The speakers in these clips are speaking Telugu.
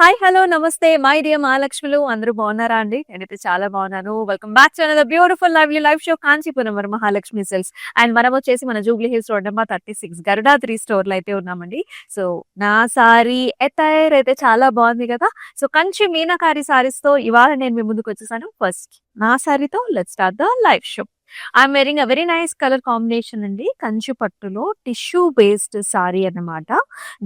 హాయ్, హలో, నమస్తే మై డియర్ మహాలక్ష్ములు. అందరూ బాగున్నారా అండి? నేనైతే చాలా బాగున్నాను. Welcome back to another beautiful lovely live show Kanchipuram వర మహాలక్ష్మి సిల్క్స్. అండ్ మనం వచ్చేసి మన Jubilee hills road number 36 Garuda 3 స్టోర్‌లో అయితే ఉన్నామండి. సో నా సారీ అటైర్ అయితే చాలా బాగుంది కదా! సో కంచి మీనాకారి సారీస్‌తో ఇవాళ నేను మీ ముందుకు వచ్చేసాను. ఫస్ట్ నా సారీతో let's start the live show. I'm wearing a very nice colour combination అండి. కంచి పట్టులో టిష్యూ బేస్డ్ సారీ అన్నమాట.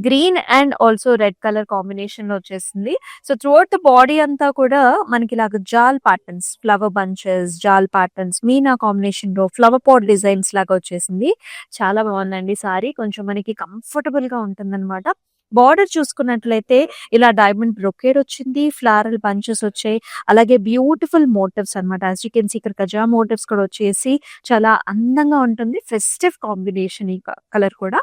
Green and also red colour combination లో వచ్చేసింది. సో త్రూఅవుట్ ద బాడీ అంతా కూడా మనకి ఇలాగ jaal patterns, flower bunches, jaal patterns, meena combination లో ఫ్లవర్ పాట్ డిజైన్స్ లాగా వచ్చేసింది. చాలా బాగుందండి సారీ. కొంచెం మనకి కంఫర్టబుల్ గా ఉంటుందన్నమాట. బార్డర్ చూసుకున్నట్లయితే ఇలా డైమండ్ బ్రొకేడ్ వచ్చింది, ఫ్లారల్ బంచెస్ వచ్చాయి, అలాగే బ్యూటిఫుల్ మోటివ్స్ అనమాట. యాజ్ యూ కెన్ సీ ఇక్కడ గజా మోటివ్స్ కూడా వచ్చేసి చాలా అందంగా ఉంటుంది. ఫెస్టివ్ కాంబినేషన్ ఈ కలర్ కూడా.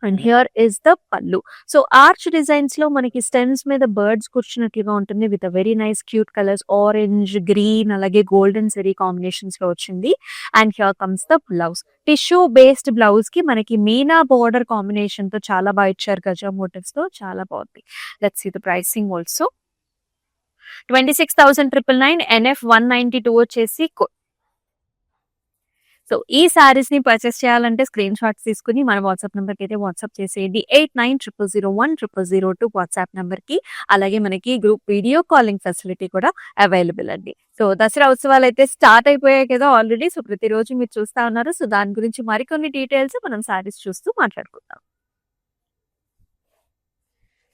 అండ్ హియర్ ఇస్ ద పల్లు. సో ఆర్చ్ డిజైన్స్ లో మనకి స్టెమ్స్ మీద బర్డ్స్ కూర్చున్నట్లుగా ఉంటుంది with very nice cute colours, orange, green, అలాగే గోల్డెన్ సెరీ కాంబినేషన్స్ లో వచ్చింది. And here comes the blouse. Tissue based blouse కి మనకి మీనా బోర్డర్ కాంబినేషన్ తో చాలా బాగా ఇచ్చారు. గజా మోటివ్స్ తో చాలా బాగుంది. Let's see the pricing also. 26,999 NF 192 వచ్చేసి. సో ఈ సారీస్ ని పర్చేస్ చేయాలంటే స్క్రీన్ షాట్స్ తీసుకుని మన వాట్సాప్ నెంబర్ కి అయితే వాట్సాప్ చేసేయండి. 8900010002 వాట్సాప్ నెంబర్ కి. అలాగే మనకి గ్రూప్ వీడియో కాలింగ్ ఫెసిలిటీ కూడా అవైలబుల్ అండి. సో దసరా ఉత్సవాలు అయితే స్టార్ట్ అయిపోయాయి కదా ఆల్రెడీ. సో ప్రతిరోజు మీరు చూస్తా ఉన్నారు. సో దాని గురించి మరికొన్ని డీటెయిల్స్ మనం సారీస్ చూస్తూ మాట్లాడుకుందాం.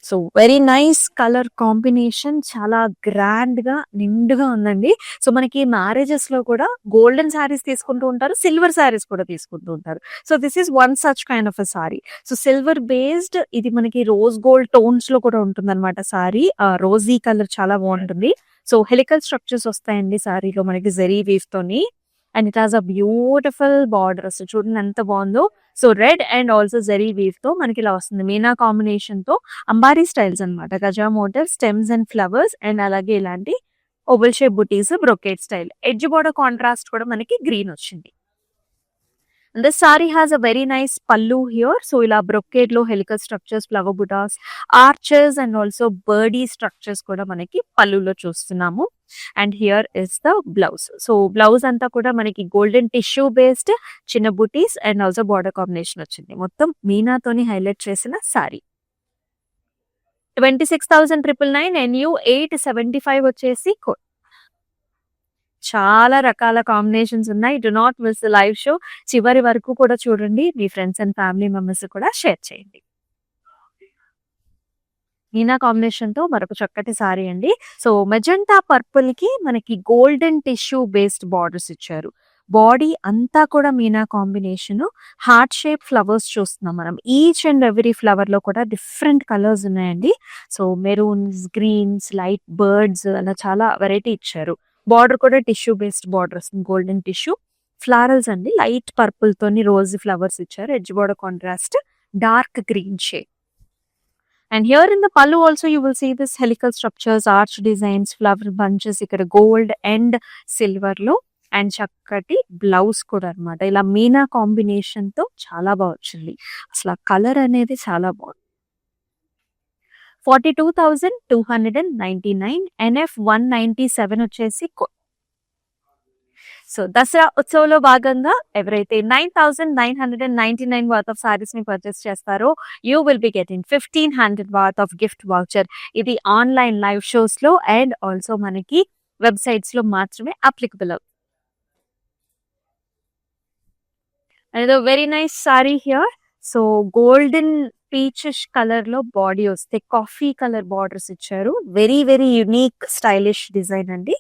So very nice colour combination, చాలా గ్రాండ్ గా నిండుగా ఉందండి. సో మనకి మ్యారేజెస్ లో కూడా గోల్డెన్ శారీస్ తీసుకుంటూ ఉంటారు, సిల్వర్ శారీస్ కూడా తీసుకుంటూ ఉంటారు. So this is one such kind of a sorry. So silver based ఇది మనకి రోజ్ గోల్డ్ టోన్స్ లో కూడా ఉంటుంది అనమాట సారీ. రోజీ కలర్ చాలా బాగుంటుంది. సో హెలికల్ స్ట్రక్చర్స్ వస్తాయండి సారీలో మనకి జెరీ వీవ్ తోని. And it has a beautiful border. అసలు చూడండి ఎంత బాగుందో. So red and also zari weave తో మనకి ఇలా వస్తుంది. మీనా కాంబినేషన్ తో అంబారీ స్టైల్స్ అన్నమాట. Gaja motor, stems and flowers, and అలాగే ఇలాంటి oval shape butis, brocade style. Edge border contrast కూడా మనకి గ్రీన్ వచ్చింది. This saree has a very nice pallu here. So ila brocade lo helical structures, flower butas, arches and also birdie structures kuda manaki pallu lo chustunnamo. And here is the blouse. So blouse anta kuda manaki golden tissue based chinna booties and also border combination ochindi. Mottam meena toni highlight chesina saree. 26,999 NU 875 వచ్చేసి. చాలా రకాల కాంబినేషన్స్ ఉన్నాయి. Do not miss the live show. చివరి వరకు కూడా చూడండి. మీ ఫ్రెండ్స్ అండ్ ఫ్యామిలీ మెంబర్స్ కూడా షేర్ చేయండి. మీనా కాంబినేషన్ తో మరొక చక్కటి సారీ అండి. సో మెజెంటా పర్పుల్ కి మనకి గోల్డెన్ టిష్యూ బేస్డ్ బార్డర్స్ ఇచ్చారు. బాడీ అంతా కూడా meena combination. Heart shape flowers చూస్తున్నాం మనం. ఈచ్ అండ్ ఎవ్రీ ఫ్లవర్ లో కూడా డిఫరెంట్ కలర్స్ ఉన్నాయండి. So maroons, greens, light birds, అలా చాలా వెరైటీ ఇచ్చారు. బార్డర్ కూడా టిష్యూ బేస్డ్ బార్డర్ వస్తుంది. గోల్డెన్ టిష్యూ ఫ్లారల్స్ అండి. లైట్ పర్పుల్ తోని రోజ్ ఫ్లవర్స్ ఇచ్చారు. Edge border contrast dark green shade. And here in the pallu also you will see this helical structures, arch designs, flower bunches, ఇక్కడ గోల్డ్ అండ్ సిల్వర్ లో, అండ్ చక్కటి బ్లౌజ్ కూడా అన్నమాట. ఇలా మీనా కాంబినేషన్ తో చాలా బాగా వచ్చింది. అసలు కలర్ అనేది చాలా బాగుంది. 42,299 NF 197 వచ్చేసి. సో దసరా ఉత్సవంలో భాగంగా ఎవరైతే 9,999 వర్త్ ఆఫ్ సారీస్ ని పర్చేస్ చేస్తారో you will be getting 1,500 worth of gift voucher. ఇది ఆన్లైన్ లైవ్ షోస్ లో అండ్ ఆల్సో మనకి వెబ్సైట్స్ లో మాత్రమే అప్లికబుల్ అవుతుంది. And very nice sorry here. So golden peachish colour లో బాడీ వస్తే కాఫీ కలర్ బార్డర్స్ ఇచ్చారు. Very very unique stylish design అండి.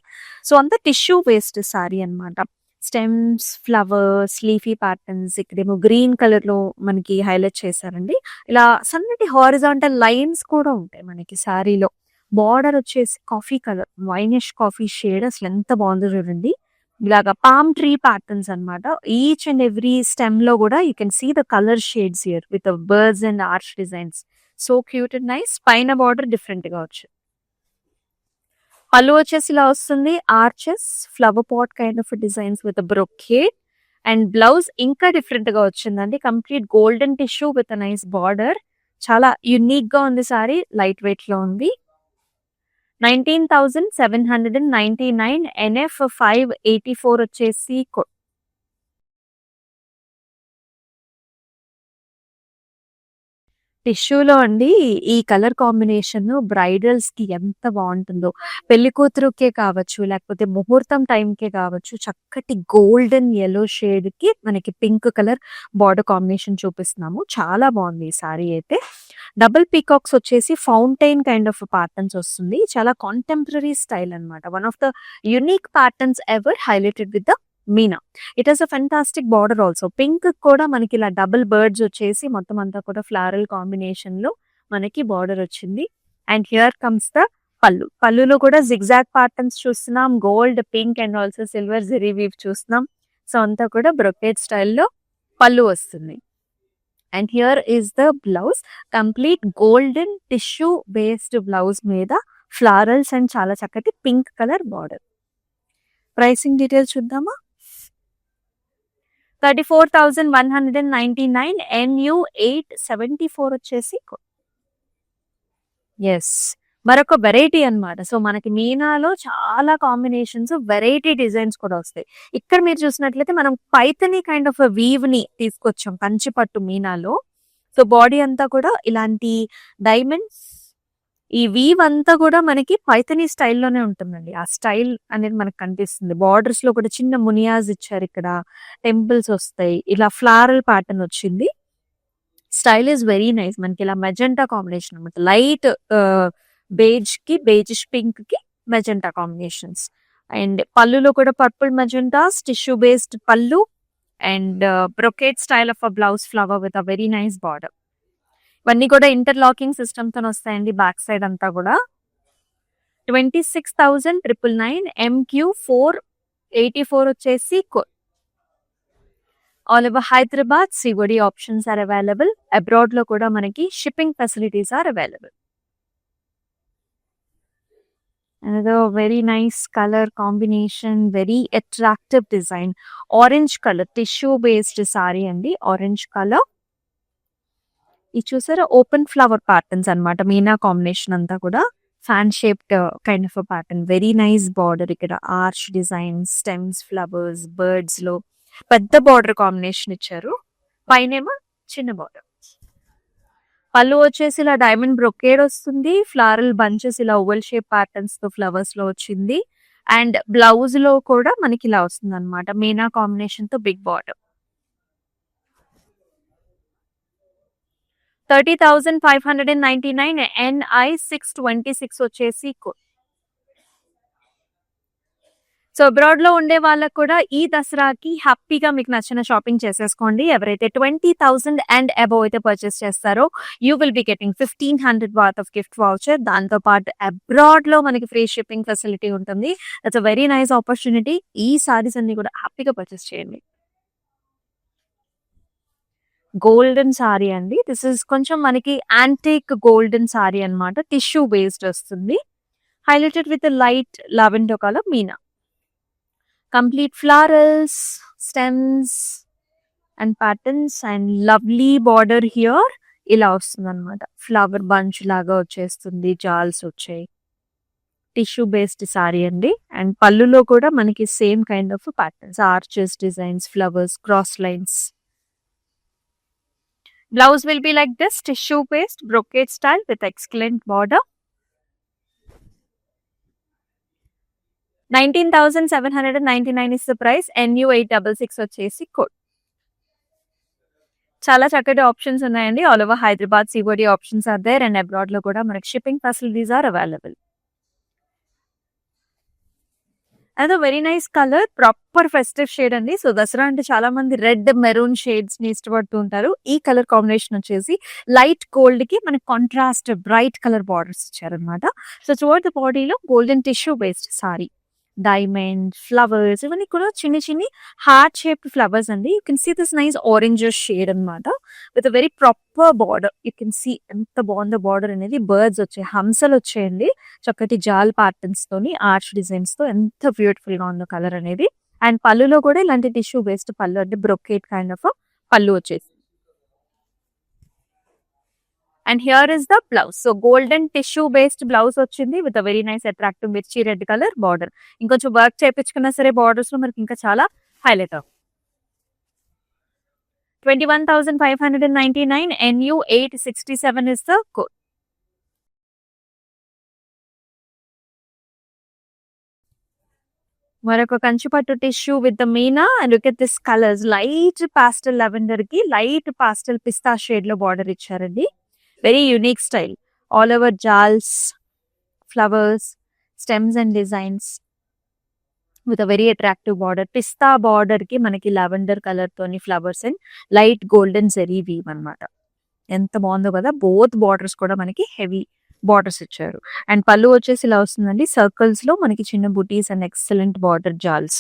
సో అంతా టిష్యూ బేస్డ్ సారీ అన్నమాట. స్టెమ్స్, ఫ్లవర్స్, లీఫీ ప్యాటర్న్స్, ఇక్కడేమో గ్రీన్ కలర్ లో మనకి హైలైట్ చేశారండి. ఇలా సన్నటి హారిజాంటల్ లైన్స్ కూడా ఉంటాయి మనకి సారీలో. బార్డర్ వచ్చేసి coffee colour, winish coffee shade. అసలు ఎంత బాగుందో చూడండి. ఇలాగా పామ్ ట్రీ ప్యాటర్న్స్ అన్నమాట. ఈచ్ అండ్ ఎవ్రీ స్టెమ్ లో కూడా you can see the colour shades here with birds and arch designs. So cute and nice. పైన బార్డర్ డిఫరెంట్ గా వచ్చింది. పళ్ళు వచ్చేసి ఇలా వస్తుంది. Arches, flower pot kind of designs with brocade. And blouse ఇంకా డిఫరెంట్ గా వచ్చిందండి. Complete golden tissue with nice border. చాలా యునిక్ గా ఉంది సారీ. లైట్ వెయిట్ లో ఉంది. 19,799 NF 584 వచ్చేసి టిష్యూలో అండి ఈ కలర్ కాంబినేషన్ బ్రైడల్స్ కి ఎంత బాగుంటుందో. పెళ్లి కూతురుకే కావచ్చు, లేకపోతే ముహూర్తం టైంకే కావచ్చు, చక్కటి గోల్డెన్ యెల్లో షేడ్ కి మనకి పింక్ కలర్ బార్డర్ కాంబినేషన్ చూపిస్తున్నాము. చాలా బాగుంది ఈ సారీ అయితే. డబుల్ పీకాక్స్ వచ్చేసి ఫౌంటైన్ కైండ్ ఆఫ్ ప్యాటర్న్స్ వస్తుంది. చాలా కాంటెంపరరీ స్టైల్ అన్నమాట. One of the unique patterns ever highlighted with the Meena. It is a fantastic border also. Pink కూడా మనకి ఇలా డబుల్ బర్డ్స్ వచ్చేసి మొత్తం అంతా కూడా ఫ్లారల్ కాంబినేషన్ లో మనకి బార్డర్ వచ్చింది. And here comes the pallu. పళ్ళులో కూడా జిగ్జాగ్ ప్యాటర్న్స్ చూస్తున్నాం. Gold, pink and also silver zari weave చూస్తున్నాం. సో అంతా కూడా బ్రొకేట్ స్టైల్లో పళ్ళు వస్తుంది. And here is the blouse. Complete golden tissue based blouse మీద ఫ్లారల్స్ అండ్ చాలా చక్కటి pink colour border. Pricing details చూద్దామా? 34,199 NU 874 వచ్చేసి ఎస్ మరొక వెరైటీ అన్నమాట. సో మనకి మీనాలో చాలా కాంబినేషన్స్, వెరైటీ డిజైన్స్ కూడా వస్తాయి. ఇక్కడ మీరు చూసినట్లయితే మనం పైతని కైండ్ ఆఫ్ వీవ్ ని తీసుకొచ్చాం కంచిపట్టు మీనాలో. సో బాడీ అంతా కూడా ఇలాంటి డైమండ్స్, ఈ వీవ్ అంతా కూడా మనకి పైతని స్టైల్లోనే ఉంటుందండి. ఆ స్టైల్ అనేది మనకు కనిపిస్తుంది. బార్డర్స్ లో కూడా చిన్న మునియాజ్ ఇచ్చారు. ఇక్కడ టెంపుల్స్ వస్తాయి. ఇలా ఫ్లారల్ ప్యాటర్న్ వచ్చింది. Style is very nice. మనకి ఇలా మెజెంటా కాంబినేషన్ అనమాట. లైట్ బేజ్ కి, బేజిష్ పింక్ కి మెజెంటా కాంబినేషన్స్. అండ్ పళ్ళులో కూడా పర్పుల్ మెజెంటాస్, టిష్యూ బేస్డ్ పళ్ళు and brocade style of a blouse flower with a very nice border. ఇవన్నీ కూడా ఇంటర్లాకింగ్ సిస్టమ్ తో వస్తాయండి. బ్యాక్ సైడ్ అంతా కూడా 26,999 MQ 484 వచ్చేసి all over Hyderabad COD options are available. Abroad లో కూడా మనకి shipping facilities are available. Another very nice color combination, very attractive design. Orange color, tissue based saree అండి. Orange colour. ఇది చూసారా ఓపెన్ ఫ్లవర్ ప్యాటర్న్స్ అన్నమాట. మీనా కాంబినేషన్ అంతా కూడా fan shaped kind of pattern. Very nice border. ఇక్కడ arch design, stems, flowers, birds లో పెద్ద బార్డర్ కాంబినేషన్ ఇచ్చారు. పైనేమో చిన్న బార్డర్. పళ్ళు వచ్చేసి ఇలా డైమండ్ బ్రొకేడ్ వస్తుంది. ఫ్లారల్ బంచెస్ ఇలా ఓవల్ షేప్ ప్యాటర్న్స్ తో ఫ్లవర్స్ లో వచ్చింది. అండ్ బ్లౌజ్ లో కూడా మనకి ఇలా వస్తుంది అనమాట. మీనా కాంబినేషన్ తో బిగ్ బార్డర్. 30,599 NI 626 వచ్చేసి సో అబ్రాడ్ లో ఉండే వాళ్ళకు కూడా ఈ దసరాకి హ్యాపీగా మీకు నచ్చిన షాపింగ్ చేసేసుకోండి. ఎవరైతే 20,000 అండ్ అబోవ్ అయితే పర్చేస్ చేస్తారో you will be getting 1,500 worth of gift voucher. దాంతో పాటు అబ్రాడ్ లో మనకి ఫ్రీ షిప్పింగ్ ఫెసిలిటీ ఉంటుంది. That's a very nice opportunity. ఈ సారీస్ అన్ని కూడా హ్యాపీగా పర్చేస్ చేయండి. గోల్డెన్ సారీ అండి. దిస్ ఇస్ కొంచెం మనకి యాంటిక్ గోల్డెన్ సారీ అన్నమాట. టిష్యూ బేస్డ్ వస్తుంది. Highlighted with light lavender colour Meena. Complete florals, stems and patterns and lovely border here ఇలా వస్తుంది అనమాట. ఫ్లవర్ బంచ్ లాగా వచ్చేస్తుంది. జాల్స్ వచ్చాయి. టిష్యూ బేస్డ్ సారీ అండి. అండ్ పళ్ళులో కూడా మనకి same kind of patterns, arches, designs, flowers, cross lines. Blouse will be like this, tissue based brocade style with excellent border. 19,799 is the price. NU 866 వచ్చేసి కోడ్. చాలా చక్కటి ఆప్షన్స్ ఉన్నాయండి. All over Hyderabad COD options are there and abroad లో కూడా మనకి షిప్పింగ్ ఫెసిలిటీస్ ఆర్ అవైలబుల్. అదో very nice colour, proper festive shade అండి. సో దసరా అంటే చాలా మంది రెడ్, మెరూన్ షేడ్స్ ని ఇష్టపడుతూ ఉంటారు. ఈ కలర్ కాంబినేషన్ వచ్చేసి లైట్ గోల్డ్ కి మనకి కాంట్రాస్ట్ బ్రైట్ కలర్ బార్డర్స్ ఇచ్చారనమాట. సో టువర్డ్ ద బాడీలో golden tissue based sari, diamond, flowers ఇవన్నీ కూడా చిన్ని చిన్ని హార్ట్ షేప్డ్ ఫ్లవర్స్ అండి. You can see this nice orange shade అనమాట with very proper border. You can see ఎంత బాగుందో బార్డర్ అనేది. బర్డ్స్ వచ్చాయి, హంసలు వచ్చాయండి. చక్కటి జాల్ ప్యాటర్న్స్ తోని, ఆర్చ్ డిజైన్స్ తో ఎంత బ్యూటిఫుల్ గా ఉందో కలర్ అనేది. అండ్ పళ్ళులో కూడా ఇలాంటి టిష్యూ బేస్డ్ పళ్ళు అంటే బ్రొకేట్ కైండ్ ఆఫ్ పళ్ళు వచ్చేసి. And here is the blouse. So golden tissue based blouse వచ్చింది with a very nice attractive mirchi red colour border. ఇంకొంచెం వర్క్ చేయించుకున్నా సరే బార్డర్స్ లో మనకి ఇంకా చాలా హైలైట్ అవుతుంది. 21,599 NU 867 is the code. మరొక కంచిపట్టు tissue with the meena and look at this colours. Light pastel lavender కి లైట్ పాస్టల్ పిస్తా షేడ్ లో బార్డర్ ఇచ్చారండి. Very unique style. All over jaals, flowers, stems and designs with a very attractive border. Pista border కి మనకి లావెండర్ కలర్ తోని flowers and light golden zari weave అన్నమాట. ఎంత బాగుందో కదా. బోత్ బార్డర్స్ కూడా మనకి హెవీ బార్డర్స్ ఇచ్చారు. అండ్ పళ్ళు వచ్చేసి ఇలా వస్తుందండి. సర్కిల్స్ లో మనకి చిన్న బుటీస్ అండ్ ఎక్సలెంట్ బార్డర్ జాల్స్.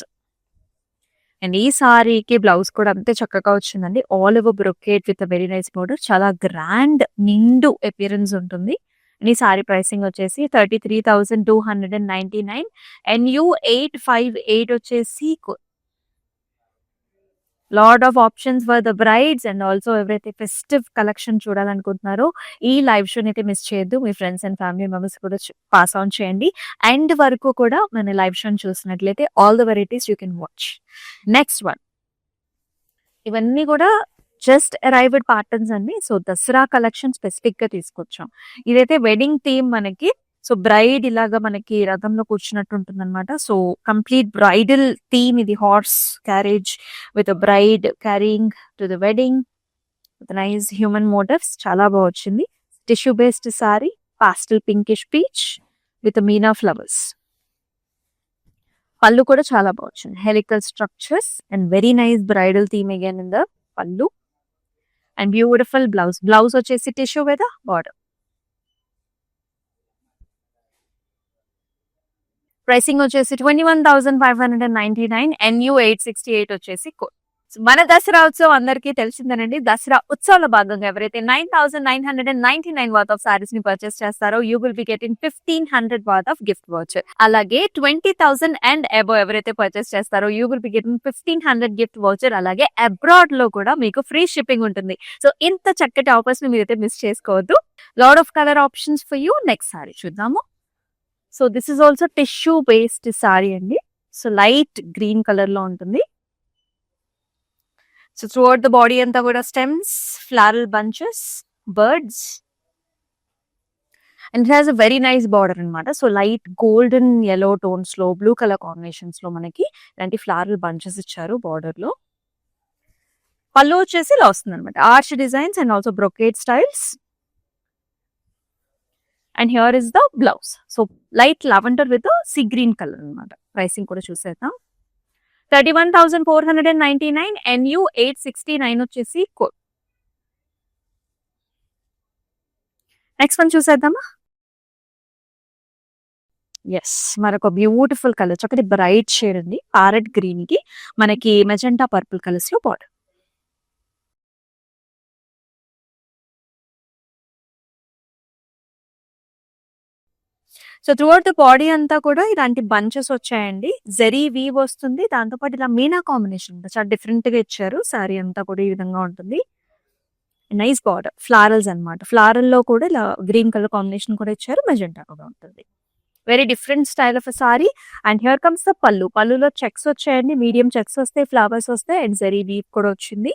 అండ్ ఈ సారీకి బ్లౌజ్ కూడా అంతే చక్కగా వచ్చిందండి. All over brocade with very nice border. చాలా గ్రాండ్ నిండు అపియరెన్స్ ఉంటుంది. అండ్ ఈ సారీ ప్రైసింగ్ వచ్చేసి 33,299. NU 858 వచ్చేసి lot of options for the brides and also ఎవరైతే ఫెస్టివ్ కలెక్షన్ చూడాలనుకుంటున్నారో ఈ లైవ్ షోని అయితే మిస్ చేయొద్దు. మీ ఫ్రెండ్స్ అండ్ ఫ్యామిలీ మెంబర్స్ కూడా పాస్ ఆన్ చేయండి. అండ్ వరకు కూడా మన లైవ్ షోని చూసినట్లయితే all the varieties you can watch. Next one, ఇవన్నీ కూడా జస్ట్ అరైవ్డ్ ప్యాటర్న్స్ అండి. సో దసరా కలెక్షన్ స్పెసిఫిక్ గా తీసుకొచ్చాం. ఇదైతే వెడ్డింగ్ థీమ్ మనకి. సో బ్రైడ్ ఇలాగా మనకి రథంలో కూర్చున్నట్టు ఉంటుంది అనమాట. సో కంప్లీట్ బ్రైడల్ థీమ్ ఇది. Horse carriage with bride carrying to the wedding with nice human motifs. చాలా బాగా వచ్చింది. Tissue based sari, pastel pinkish peach with meena flowers. పళ్ళు కూడా చాలా బాగా వచ్చింది. Helical structures and very nice bridal theme again in the pallu. And beautiful blouse. Blouse వచ్చేసి టిష్యూ విత్ బార్డర్. ప్రైసింగ్ వచ్చేసి 21,599. NU 868 వచ్చేసి కోడ్. మన దసరా ఉత్సవం అందరికీ తెలిసిందేనండి. దసరా ఉత్సవంలో భాగంగా ఎవరైతే 9,999 వర్త్ ఆఫ్ సారీస్ ని పర్చేస్ చేస్తారో you will be getting 1,500 worth of gift voucher. అలాగే 20,000 అండ్ అబోవ్ ఎవరైతే పర్చేస్ చేస్తారో you will be getting 1,500 gift voucher. అలాగే అబ్రాడ్ లో కూడా మీకు ఫ్రీ షిప్పింగ్ ఉంటుంది. సో ఇంత చక్కటి ఆఫర్స్ ని మీరైతే మిస్ చేసుకోవద్దు. Lot of colour options for you. Next sari చూద్దాము. So this is also tissue based sari అండి. సో లైట్ గ్రీన్ కలర్ లో ఉంటుంది. సో త్రూఅవుట్ ద బాడీ అంతా కూడా stems, floral bunches, birds and it has a very nice border అనమాట. So light golden yellow tones లో బ్లూ కలర్ కాంబినేషన్స్ లో మనకి ఇలాంటి ఫ్లారల్ బంచెస్ ఇచ్చారు బార్డర్ లో. పళ్ళు వచ్చేసి ఇలా వస్తుంది అనమాట. Arch designs and also brocade styles. And here is the blouse. So light lavender with sea green colour అనమాట. ప్రైసింగ్ కూడా చూసేద్దాం. 31,499. NU 869 వచ్చేసి కోడ్. నెక్స్ట్ వన్ చూసేద్దామా. ఎస్, మరొక బ్యూటిఫుల్ కలర్. చక్కటి బ్రైట్ షేడ్ ఉంది. ప్యారెట్ గ్రీన్ కి మనకి మెజెంటా పర్పుల్ కలర్స్ లో border. So throughout the body అంతా కూడా ఇలాంటి బంచెస్ వచ్చాయండి. జెరీ వీవ్ వస్తుంది. దాంతోపాటు ఇలా మీనా కాంబినేషన్ చాలా డిఫరెంట్ గా ఇచ్చారు. సారీ అంతా కూడా ఈ విధంగా ఉంటుంది. నైస్ బార్డర్, ఫ్లారల్స్ అనమాట. ఫ్లారల్ లో కూడా ఇలా గ్రీన్ కలర్ కాంబినేషన్ కూడా ఇచ్చారు. మెజెంటా కూడా ఉంటుంది. Very different style of sorry. And here comes the pallu. పళ్ళులో చెక్స్ వచ్చాయండి. మీడియం చెక్స్ వస్తాయి, ఫ్లవర్స్ వస్తాయి అండ్ జెరీ వీవ్ కూడా వచ్చింది.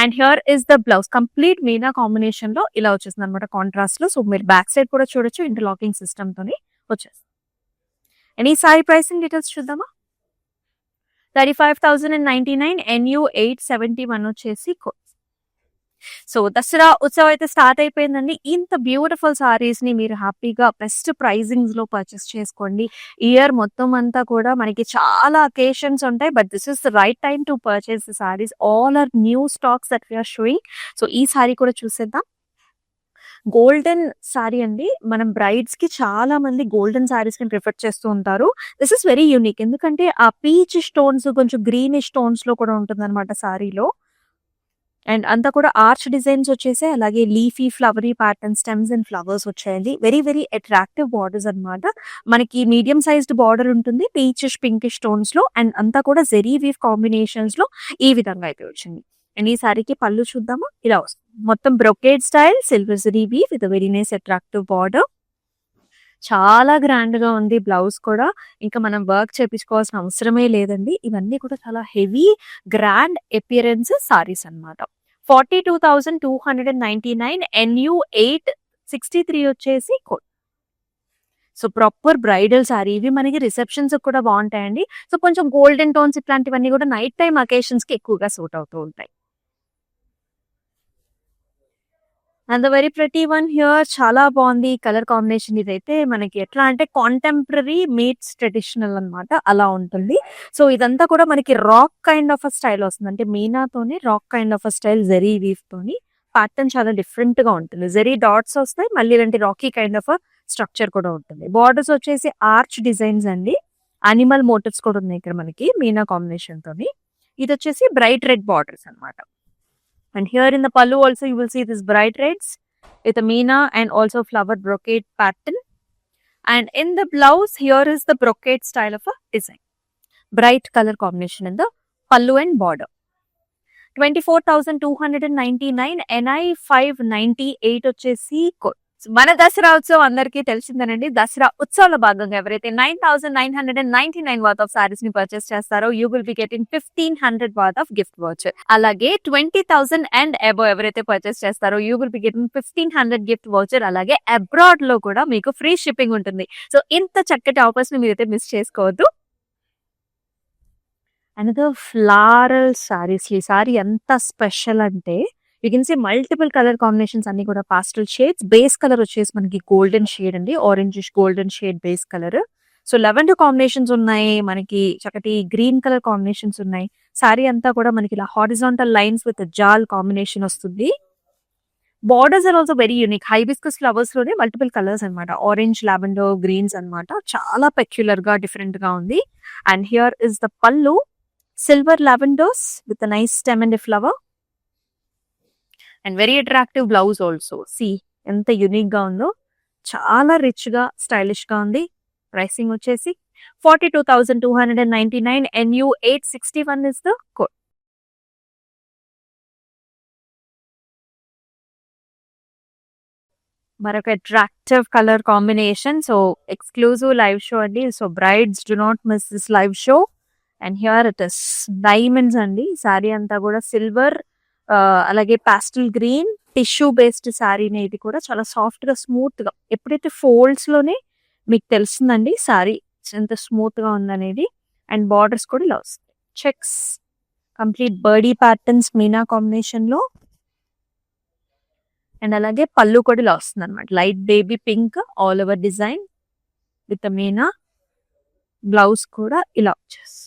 And here is the blouse. Complete Meena combination లో ఇలా వచ్చేసింది అనమాట కాంట్రాస్ట్ లో. సో మీరు బ్యాక్ సైడ్ కూడా చూడొచ్చు. ఇంటర్లాకింగ్ సిస్టమ్ తోని వచ్చేస్తుంది. అండ్ ఈ సారీ ప్రైసింగ్ డీటెయిల్స్ చూద్దామా. 35,099. NU 871 వచ్చేసి కోడ్. సో దసరా ఉత్సవం అయితే స్టార్ట్ అయిపోయిందండి. ఇంత బ్యూటిఫుల్ సారీస్ ని మీరు హ్యాపీగా బెస్ట్ ప్రైజింగ్స్ లో పర్చేస్ చేసుకోండి. ఇయర్ మొత్తం అంతా కూడా మనకి చాలా అకేషన్స్ ఉంటాయి. But this is the right time to purchase the saris. All are new stocks that we're showing. So ఈ సారీ కూడా చూసేద్దాం. గోల్డెన్ సారీ అండి. మనం బ్రైడ్స్ కి చాలా మంది గోల్డెన్ సారీస్ ని ప్రిఫర్ చేస్తూ ఉంటారు. This is very unique. ఎందుకంటే ఆ పీచ్ స్టోన్స్ కొంచెం గ్రీనిష్ స్టోన్స్ లో కూడా ఉంటుంది అనమాట సారీలో. అండ్ అంతా కూడా ఆర్చ్ డిజైన్స్ వచ్చేసి అలాగే leafy flowery pattern stems and flowers వచ్చాయండి. వెరీ వెరీ అట్రాక్టివ్ బార్డర్స్ అనమాట. మనకి మీడియం సైజ్డ్ బార్డర్ ఉంటుంది పీచిష్ పింకిష్ టోన్స్ లో. అండ్ అంతా కూడా జెరీ వీవ్ కాంబినేషన్స్ లో ఈ విధంగా అయితే వచ్చింది. అండ్ ఈ సారీకి పళ్ళు చూద్దాము, ఇలా వస్తుంది. మొత్తం brocade style silver zari weave with very nice attractive border. చాలా గ్రాండ్ గా ఉంది బ్లౌజ్ కూడా. ఇంకా మనం వర్క్ చేపించుకోవాల్సిన అవసరమే లేదండి. ఇవన్నీ కూడా చాలా హెవీ గ్రాండ్ అపియరెన్స్ సారీస్ అన్నమాట. 42,299 NU 863 వచ్చేసి code. So proper bridal sorry. ఇవి మనకి రిసెప్షన్స్ కూడా బాగుంటాయండి. సో కొంచెం గోల్డెన్ టోన్స్ ఇట్లాంటివన్నీ కూడా నైట్ టైం అకేషన్స్ కి ఎక్కువగా సూట్ అవుతూ ఉంటాయి. And the very pretty one here, చాలా బాగుంది కలర్ కాంబినేషన్. ఇదైతే మనకి ఎట్లా అంటే కాంటెంపరీ మీట్స్ ట్రెడిషనల్ అన్నమాట, అలా ఉంటుంది. సో ఇదంతా కూడా మనకి రాక్ కైండ్ ఆఫ్ స్టైల్ వస్తుంది. అంటే మీనాతోని rock kind of style zari weave తోని ప్యాటర్న్ చాలా డిఫరెంట్ గా ఉంటుంది. జరీ డాట్స్ వస్తాయి, మళ్ళీ ఇలాంటి రాకీ కైండ్ ఆఫ్ స్ట్రక్చర్ కూడా ఉంటుంది. బార్డర్స్ వచ్చేసి ఆర్చ్ డిజైన్స్ అండి. అనిమల్ మోటివ్స్ కూడా ఉన్నాయి ఇక్కడ మనకి మీనా కాంబినేషన్ తోని. ఇది వచ్చేసి బ్రైట్ రెడ్ బార్డర్స్ అన్నమాట. And here in the pallu also you will see this bright reds with a meena and also flower brocade pattern. And in the blouse, here is the brocade style of a design. Bright color combination in the pallu and border. 24,299 NI 598 వచ్చేసి code. మన దసరా ఉత్సవం అందరికీ తెలిసిందేనండి. దసరా ఉత్సవాల భాగంగా ఎవరైతే 9,999 వర్త్ ఆఫ్ సారీస్ ని పర్చేస్ చేస్తారో you will be getting 1,500 worth of gift voucher. అలాగే 20,000 అండ్ అబో ఎవరైతే పర్చేస్ చేస్తారో you will be getting 1,500 gift voucher. అలాగే అబ్రాడ్ లో కూడా మీకు ఫ్రీ షిప్పింగ్ ఉంటుంది. సో ఇంత చక్కటి ఆఫర్స్ ని మీరైతే మిస్ చేసుకోవద్దు. Another floral saris. ఈ సారీ ఎంత స్పెషల్ అంటే you can see multiple colour combinations అన్ని కూడా పాస్టల్ షేడ్స్. బేస్ కలర్ వచ్చేసి మనకి గోల్డెన్ షేడ్ అండి, orangish golden shade base colour. So lavender combinations ఉన్నాయి, మనకి చక్కటి గ్రీన్ కలర్ కాంబినేషన్స్ ఉన్నాయి. సారీ అంతా కూడా మనకి ఇలా horizontal lines with jaal combination వస్తుంది. Borders are also very unique. Hibiscus flowers లోనే మల్టిపుల్ కలర్స్ అన్నమాట. ఆరెంజ్, లావెండర్, గ్రీన్స్ అన్నమాట. చాలా పెక్యులర్ గా డిఫరెంట్ గా ఉంది. And here is the pallu, silver lavenders with nice stem and flower. And very attractive blouse also. See ఎంత యూనిక్ గా ఉందో, చాలా రిచ్ గా స్టైలిష్ గా ఉంది. ప్రైసింగ్ వచ్చేసి 42,299 NU 861 ఇస్ ద కోడ్. మరొక attractive colour combination. So exclusive live show అండి. So brides do not miss this live show. And here it is diamonds అండి. సారీ అంతా కూడా సిల్వర్, అలాగే పాస్టల్ గ్రీన్ టిష్యూ బేస్డ్ సారీని. ఇది కూడా చాలా సాఫ్ట్ గా స్మూత్ గా, ఎప్పుడైతే ఫోల్డ్స్ లోనే మీకు తెలుస్తుందండి సారీ ఎంత స్మూత్ గా ఉందనేది. అండ్ బార్డర్స్ కూడా ఇలా వస్తాయి, checks, complete Birdie patterns meena combination లో. అండ్ అలాగే పళ్ళు కూడా ఇలా వస్తుంది అనమాట, light baby pink all over design with Meena. Blouse కూడా ఇలా వచ్చేసి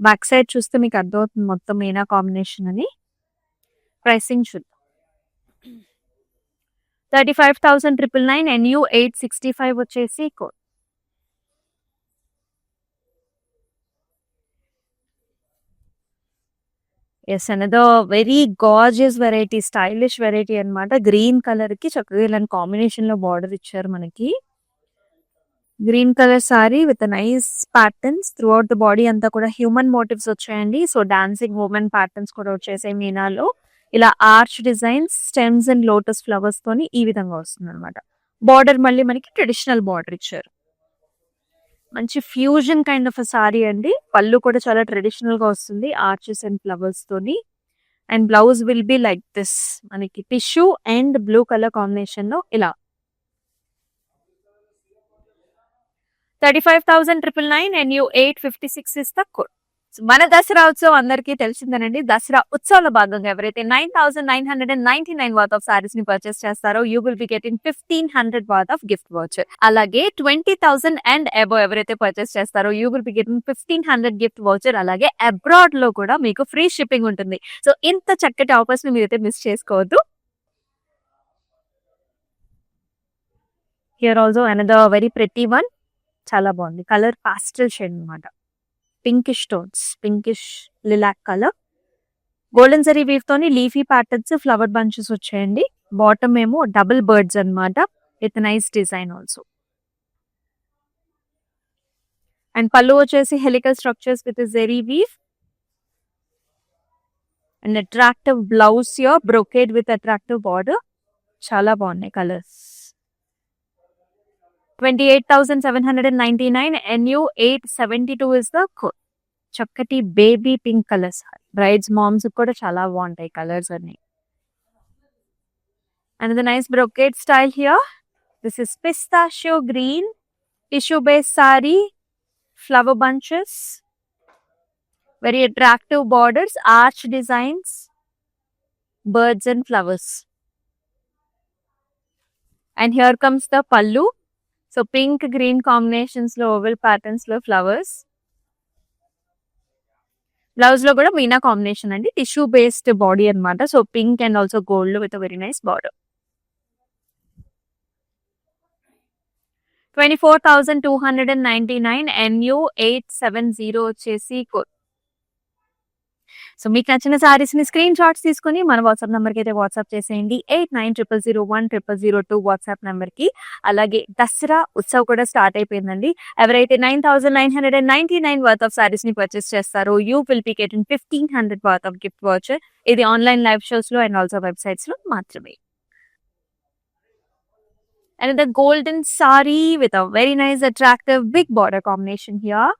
బ్యాక్ సైడ్ చూస్తే మీకు అర్థమవుతుంది మొత్తం మీనా కాంబినేషన్ అని. ప్రైసింగ్ చూద్దాం. 35,999 NU 865 వచ్చేసి code. Yes, another very gorgeous variety, stylish variety అన్నమాట. గ్రీన్ కలర్ కి చక్కగా ఇలాంటి కాంబినేషన్ లో బార్డర్ ఇచ్చారు మనకి. Green colour sari with nice patterns throughout the body అంతా కూడా హ్యూమన్ మోటివ్స్ వచ్చాయండి. సో డాన్సింగ్ ఉమెన్ ప్యాటర్న్స్ కూడా వచ్చేసాయి మీనాలో. ఇలా arch designs, stems and lotus flowers తోని ఈ విధంగా వస్తుంది అనమాట. బార్డర్ మళ్ళీ మనకి ట్రెడిషనల్ బార్డర్ ఇచ్చారు. మంచి ఫ్యూజన్ కైండ్ ఆఫ్ సారీ అండి. పళ్ళు కూడా చాలా ట్రెడిషనల్ గా వస్తుంది ఆర్చెస్ అండ్ ఫ్లవర్స్ తోని. And blouse will be like this, మనకి tissue and blue colour combination లో ఇలా. 35,999 NU 856 ఇస్ ద కోడ్. మన దసరా ఉత్సవం అందరికీ తెలిసిందేనండి. దసరా ఉత్సవాల భాగంగా ఎవరైతే 9,999 వర్త్ ఆఫ్ సారీస్ ని పర్చేస్ చేస్తారో you will be getting 1,500 worth of gift voucher. అలాగే 20,000 అండ్ అబో ఎవరైతే పర్చేస్ చేస్తారో you will be getting 1,500 gift voucher. అలాగే అబ్రాడ్ లో కూడా మీకు ఫ్రీ షిప్పింగ్ ఉంటుంది. సో ఇంత చక్కటి ఆఫర్స్ ని మీరైతే మిస్ చేసుకోవద్దు. Here also another very pretty one. చాలా బాగుంది కలర్, పాస్టల్ షేడ్ అనమాట. Pinkish tones, pinkish lilac colour. Golden zari weave తోని లీఫీ ప్యాటర్న్స్, ఫ్లవర్ బంచెస్ వచ్చాయండి. బాటమ్ ఏమో డబుల్ బర్డ్స్ అన్నమాట with nice design also. And pallu వచ్చేసి helical structures with zari weave. And attractive blouse here, brocade with attractive border. చాలా బాగున్నాయి colours. 28,799. NU 872 is the code. చక్కటి baby pink colours. Brides moms కూడా చాలా బాగుంటాయి కలర్స్ అన్ని. And the nice brocade style here. This is pistachio green, tissue based sari, flower bunches, very attractive borders, arch designs, birds and flowers. And here comes the pallu. So pink green combinations lo oval patterns lo flowers. Blouse lo kuda meena combination andi, tissue based body anamata. So pink and also gold with a very nice border. 24,299. NU 870 వచ్చేసి కోడ్. సో మీకు నచ్చిన సారీస్ ని స్క్రీన్ షాట్స్ తీసుకుని మన వాట్సాప్ నెంబర్ కి అయితే వాట్సాప్ చేసేయండి. 8900010002 వాట్సాప్ నెంబర్ కి. అలాగే దసరా ఉత్సవ్ కూడా స్టార్ట్ అయిపోయిందండి. ఎవరైతే 9,999 వర్త్ ఆఫ్ సారీస్ ని పర్చేస్ చేస్తారో you will be getting 1,500 worth of gift voucher. ఇది ఆన్లైన్ లైవ్ షోస్ లో అండ్ ఆల్సో వెబ్సైట్స్ లో మాత్రమే. And the golden sari with a very nice attractive big border combination here.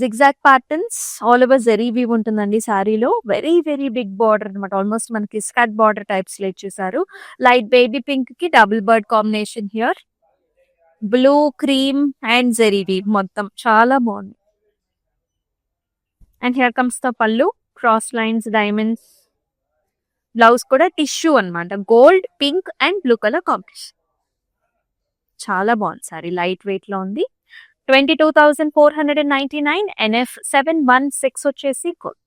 Zigzag patterns all over zari weave untundandi saree lo. Very very big border anamata, almost manaki skirt border types lo ichesaru. Light baby pink ki double bird combination here. Blue, cream and zari weave mottam chaala bagundi. And here comes the pallu, cross lines, diamonds. Blouse కూడా టిష్యూ అనమాట, gold, pink and blue colour combination. చాలా బాగుంది సారీ, లైట్ వెయిట్ లో ఉంది. 22,499. NF 716 వచ్చేసి code.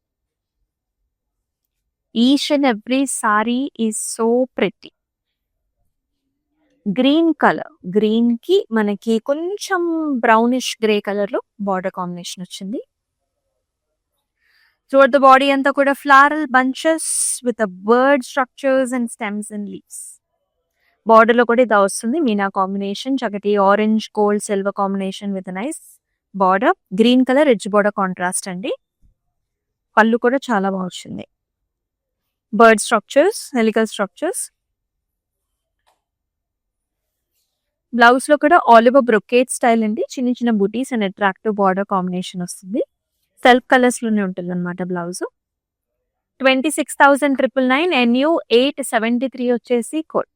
Each and every sorry is so pretty. Green colour, green కి మనకి కొంచెం బ్రౌనిష్ గ్రే కలర్ లో బార్డర్ కాంబినేషన్ వచ్చింది. Throughout the body anta kuda floral bunches with the bird structures and stems and leaves. Border lo kuda ida vastundi meena combination, chakati orange gold silver combination with a nice border. Green color rich border contrast andi. Pallu kuda chaala bagundi. Bird structures, helical structures. Blouse lo kuda olive brocade style andi, chinna chinna booties and attractive border combination vastundi. Self colours లోనే ఉంటుంది అనమాట బ్లౌజ్. 26,999. NU 873 వచ్చేసి code.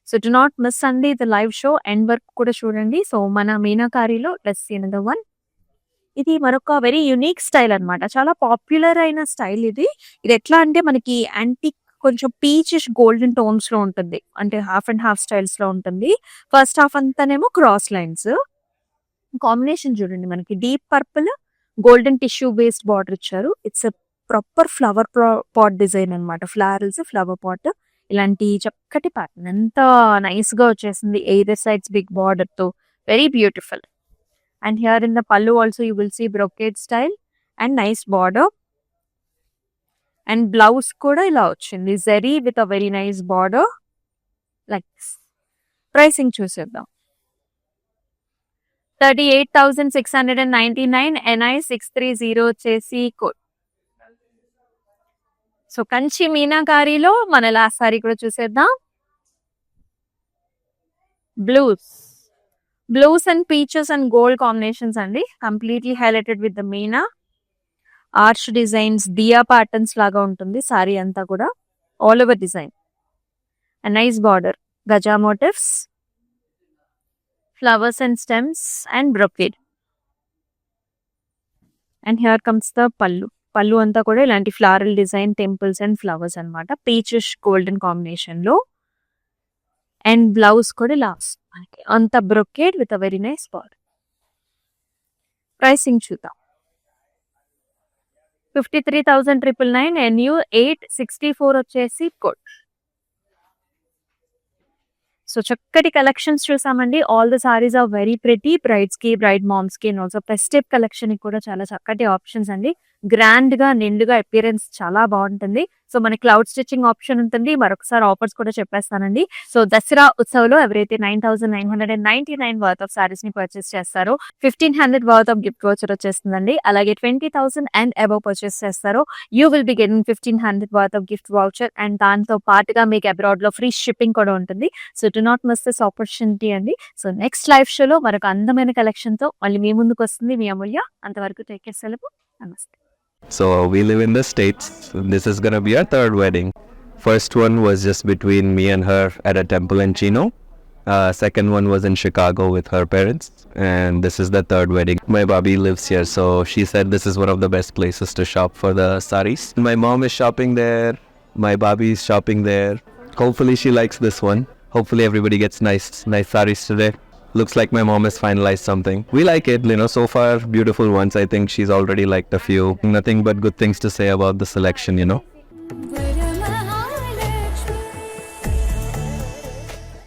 So do not miss అండి the live show, end work కూడా చూడండి. సో మన మీనాకారిలో డ్రెస్ అనదర్ వన్. ఇది మరొక వెరీ యునిక్ స్టైల్ అనమాట, చాలా పాపులర్ అయిన స్టైల్ ఇది. ఇది ఎట్లా అంటే మనకి యాంటిక్ కొంచెం పీచిష్ గోల్డెన్ టోన్స్ లో ఉంటుంది, అంటే హాఫ్ అండ్ హాఫ్ స్టైల్స్ లో ఉంటుంది. ఫస్ట్ హాఫ్ అంతానేమో క్రాస్ లైన్స్ కాంబినేషన్ చూడండి, మనకి deep purple golden tissue based border ఇచ్చారు. It's a proper flower pot design అనమాట, ఫ్లవరల్స్ ఫ్లవర్ పాట్. ఇలాంటి చక్కటి ప్యాటర్న్ ఎంత నైస్ గా వచ్చేసింది, ఎయిదర్ సైడ్స్ బిగ్ బార్డర్ తో, very beautiful. And here in the pallu also you will see brocade style and nice border. And blouse కూడా ఇలా వచ్చింది, zari with a very nice border like this. Pricing చూసేద్దాం. 38,699. NI 630 వచ్చేసి కోడ్. సో కంచి మీనాకారిలో మన లాస్ట్ సారీ కూడా చూసేద్దాం. Blues and peaches and gold combinations అండి, completely highlighted with the meena arch designs, diya patterns లాగా ఉంటుంది సారీ అంతా కూడా, all over design. And nice border, gaja motifs, flowers and stems and brocade. And here comes the pallu. Pallu anta kuda ilanti floral design, temples and flowers anamata, peachish golden combination lo. And blouse kuda last anta brocade with a very nice border. Pricing chuda 53,999. NU 864 వచ్చేసి కోడ్. సో చక్కటి కలెక్షన్స్ చూసామండి. All the saris are very pretty, brides కి, బ్రైడ్ మామ్స్ కి, అండ్ ఆల్సో ఫెస్టివ్ కలెక్షన్ కి కూడా చాలా చక్కటి ఆప్షన్స్ అండి. గ్రాండ్ గా నిండుగా అపియరెన్స్ చాలా బాగుంటుంది. సో మన క్లౌడ్ స్టిచ్చింగ్ ఆప్షన్ ఉంటుంది. మరొకసారి ఆఫర్స్ కూడా చెప్పేస్తానండి. సో దసరా ఉత్సవ్లో ఎవరైతే 9,999 వర్త్ ఆఫ్ సారీస్ ని పర్చేస్ చేస్తారో 1,500 వర్త్ ఆఫ్ గిఫ్ట్ వోచర్ వచ్చేస్తుందండి. అలాగే 20,000 అండ్ అబవ్ పర్చేస్ చేస్తారో you will be getting 1,500 worth of gift voucher and దాంతో పాటుగా మీకు అబ్రాడ్ లో ఫ్రీ షిప్పింగ్ కూడా ఉంటుంది. So do not miss this opportunity అండి. సో నెక్స్ట్ లైవ్ షోలో మరొక అందమైన కలెక్షన్ తో మళ్ళీ మీ ముందుకు వస్తుంది మీ అమూల్య. అంతవరకు టేక్ కేర్, సెలవు, నమస్తే. So we live in the States. This is gonna be our third wedding. First one was just between me and her at a temple in Chino. Second one was in Chicago with her parents. And this is the third wedding. My Bobby lives here, so she said this is one of the best places to shop for the saris. My mom is shopping there. My Bobby is shopping there. Hopefully she likes this one. Hopefully everybody gets nice saris today. Looks like my mom has finalized something. We like it, so far beautiful ones. I think she's already liked a few. Nothing but good things to say about the selection,